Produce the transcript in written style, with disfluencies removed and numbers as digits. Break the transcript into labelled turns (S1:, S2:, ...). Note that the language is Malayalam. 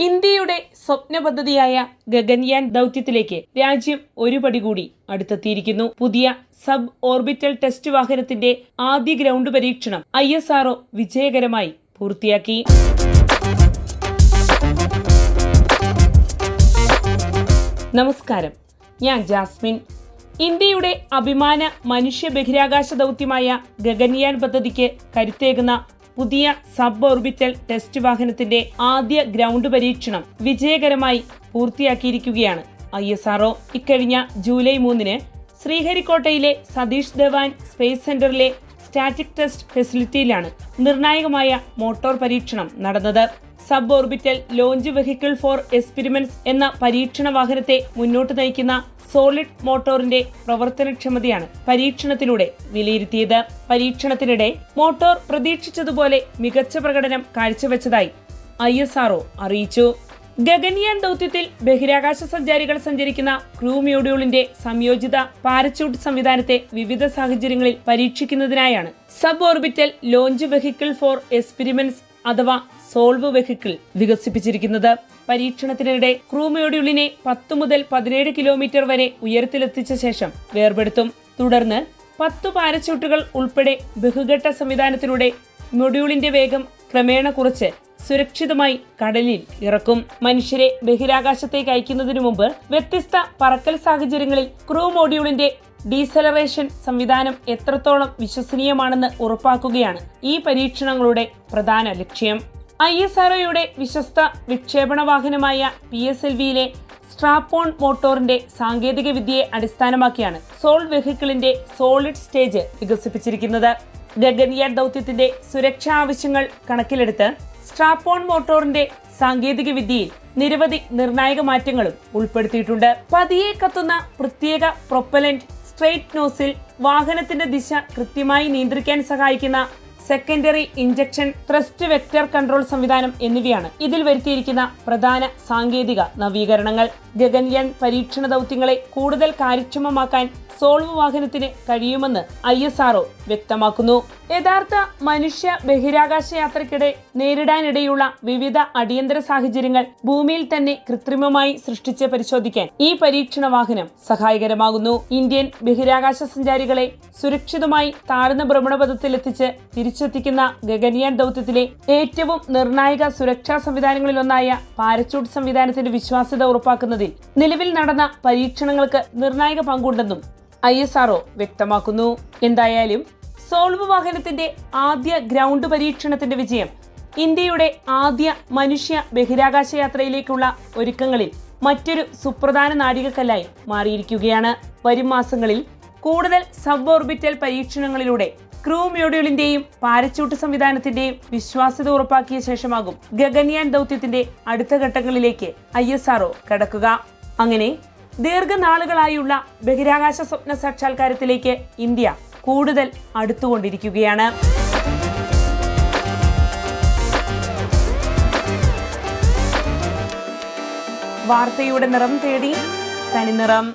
S1: ഇന്ത്യയുടെ സ്വപ്ന പദ്ധതിയായ ഗഗൻയാൻ ദൗത്യത്തിലേക്ക് രാജ്യം ഒരു പടി കൂടി അടുത്തെത്തിയിരിക്കുന്നു. പുതിയ സബ് ഓർബിറ്റൽ ടെസ്റ്റ് വാഹനത്തിന്റെ ആദ്യ ഗ്രൗണ്ട് പരീക്ഷണം ISRO വിജയകരമായി പൂർത്തിയാക്കി. നമസ്കാരം, ഞാൻ ജാസ്മിൻ. ഇന്ത്യയുടെ അഭിമാന മനുഷ്യ ബഹിരാകാശ ദൗത്യമായ ഗഗൻയാൻ പദ്ധതിക്ക് കരുത്തേകുന്ന പുതിയ സബ് ഓർബിറ്റൽ ടെസ്റ്റ് വാഹനത്തിന്റെ ആദ്യ ഗ്രൗണ്ട് പരീക്ഷണം വിജയകരമായി പൂർത്തിയാക്കിയിരിക്കുകയാണ് ISRO. ഇക്കഴിഞ്ഞ ജൂലൈ 3 ശ്രീഹരിക്കോട്ടയിലെ സതീഷ് ധവാൻ സ്പേസ് സെന്ററിലെ സ്റ്റാറ്റിക് ടെസ്റ്റ് ഫെസിലിറ്റിയിലാണ് നിർണായകമായ മോട്ടോർ പരീക്ഷണം നടന്നത്. Sub orbital launch vehicle for experiments എന്ന പരീക്ഷണ വാഹനത്തെ മുന്നോട്ട് നയിക്കുന്ന സോളിഡ് മോട്ടോറിന്റെ പ്രവർത്തനക്ഷമതയാണ് പരീക്ഷണത്തിലൂടെ വിലയിരുത്തിയത്. പരീക്ഷണത്തിനിടെ മോട്ടോർ പ്രതീക്ഷിച്ചതുപോലെ മികച്ച പ്രകടനം കാഴ്ചവെച്ചതായി ISRO അറിയിച്ചു. ഗഗൻയാൻ ദൗത്യത്തിൽ ബഹിരാകാശ സഞ്ചാരികൾ സഞ്ചരിക്കുന്ന ക്രൂ മൊഡ്യൂളിന്റെ സംയോജിത പാരച്യൂട്ട് സംവിധാനത്തെ വിവിധ സാഹചര്യങ്ങളിൽ പരീക്ഷിക്കുന്നതിനായാണ് sub orbital launch vehicle for experiments അഥവാ സോൾവ് വെഹിക്കിൾ വികസിപ്പിച്ചിരിക്കുന്നത്. പരീക്ഷണത്തിനിടെ ക്രൂ മൊഡ്യൂളിനെ 10 മുതൽ 17 കിലോമീറ്റർ വരെ ഉയരത്തിലെത്തിച്ച ശേഷം വേർപെടുത്തും. തുടർന്ന് 10 പാരച്യൂട്ടുകൾ ഉൾപ്പെടെ ബഹുഘട്ട സംവിധാനത്തിലൂടെ മൊഡ്യൂളിന്റെ വേഗം ക്രമേണ കുറച്ച് സുരക്ഷിതമായി കടലിൽ ഇറക്കും. മനുഷ്യരെ ബഹിരാകാശത്തേക്ക് അയക്കുന്നതിനു മുമ്പ് വ്യത്യസ്ത പറക്കൽ സാഹചര്യങ്ങളിൽ ക്രൂ മൊഡ്യൂളിന്റെ ഡീസലറേഷൻ സംവിധാനം എത്രത്തോളം വിശ്വസനീയമാണെന്ന് ഉറപ്പാക്കുകയാണ് ഈ പരീക്ഷണങ്ങളുടെ പ്രധാന ലക്ഷ്യം. ISROയുടെ വിശ്വസ്ത വിക്ഷേപണ വാഹനമായ PSLVയിലെ സ്ട്രാപ്പ് ഓൺ മോട്ടോറിന്റെ സാങ്കേതിക വിദ്യയെ അടിസ്ഥാനമാക്കിയാണ് സോൾ വെഹിക്കിളിന്റെ സോളിഡ് സ്റ്റേജ് വികസിപ്പിച്ചിരിക്കുന്നത്. ഗഗൻയാൻ ദൗത്യത്തിന്റെ സുരക്ഷാ ആവശ്യങ്ങൾ കണക്കിലെടുത്ത് സ്ട്രാപ്പ് ഓൺ മോട്ടോറിന്റെ സാങ്കേതിക വിദ്യയിൽ നിരവധി നിർണായക മാറ്റങ്ങളും ഉൾപ്പെടുത്തിയിട്ടുണ്ട്. പതിയെ കത്തുന്ന പ്രത്യേക പ്രൊപ്പലന്റ്, സ്ട്രെയിറ്റ് നോസിൽ, വാഹനത്തിന്റെ ദിശ കൃത്യമായി നിയന്ത്രിക്കാൻ സഹായിക്കുന്ന secondary injection thrust vector control സംവിധാനം എന്നിവയാണ് ഇതിൽ വരുത്തിയിരിക്കുന്ന പ്രധാന സാങ്കേതിക നവീകരണങ്ങൾ. ഗഗൻയാൻ പരീക്ഷണ ദൗത്യങ്ങളെ കൂടുതൽ കാര്യക്ഷമമാക്കാൻ സോൾവ് വാഹനത്തിന് കഴിയുമെന്ന് ISRO വ്യക്തമാക്കുന്നു. യഥാർത്ഥ മനുഷ്യ ബഹിരാകാശ യാത്രയ്ക്കിടെ നേരിടാനിടയുള്ള വിവിധ അടിയന്തര സാഹചര്യങ്ങൾ ഭൂമിയിൽ തന്നെ കൃത്രിമമായി സൃഷ്ടിച്ച് പരിശോധിക്കാൻ ഈ പരീക്ഷണ വാഹനം സഹായകരമാകുന്നു. ഇന്ത്യൻ ബഹിരാകാശ സഞ്ചാരികളെ സുരക്ഷിതമായി താഴ്ന്ന ഭ്രമണപഥത്തിലെത്തിച്ച് തിരിച്ചെത്തിക്കുന്ന ഗഗൻയാൻ ദൗത്യത്തിലെ ഏറ്റവും നിർണായക സുരക്ഷാ സംവിധാനങ്ങളിലൊന്നായ പാരച്യൂട്ട് സംവിധാനത്തിന്റെ വിശ്വാസ്യത ഉറപ്പാക്കുന്നതിൽ നിലവിൽ നടന്ന പരീക്ഷണങ്ങൾക്ക് നിർണായക പങ്കുണ്ടെന്നും ISRO വ്യക്തമാക്കുന്നു. എന്തായാലും സോൾവ് വാഹനത്തിന്റെ ആദ്യ ഗ്രൗണ്ട് പരീക്ഷണത്തിന്റെ വിജയം ഇന്ത്യയുടെ ആദ്യ മനുഷ്യ ബഹിരാകാശ യാത്രയിലേക്കുള്ള ഒരുക്കങ്ങളിൽ മറ്റൊരു സുപ്രധാന നാഴികക്കല്ലായി മാറിയിരിക്കുകയാണ്. വരും മാസങ്ങളിൽ കൂടുതൽ സബ് ഓർബിറ്റൽ പരീക്ഷണങ്ങളിലൂടെ ക്രൂ മൊഡ്യൂളിന്റെയും പാരച്യൂട്ട് സംവിധാനത്തിന്റെയും വിശ്വാസ്യത ഉറപ്പാക്കിയ ശേഷമാകും ഗഗൻയാൻ ദൗത്യത്തിന്റെ അടുത്ത ഘട്ടങ്ങളിലേക്ക് ISRO കടക്കുക. അങ്ങനെ ദീർഘനാളുകളായുള്ള ബഹിരാകാശ സ്വപ്ന സാക്ഷാത്കാരത്തിലേക്ക് ഇന്ത്യ കൂടുതൽ അടുത്തുകൊണ്ടിരിക്കുകയാണ്. വാർത്തയുടെ നിറം തേടി തനിനിറം.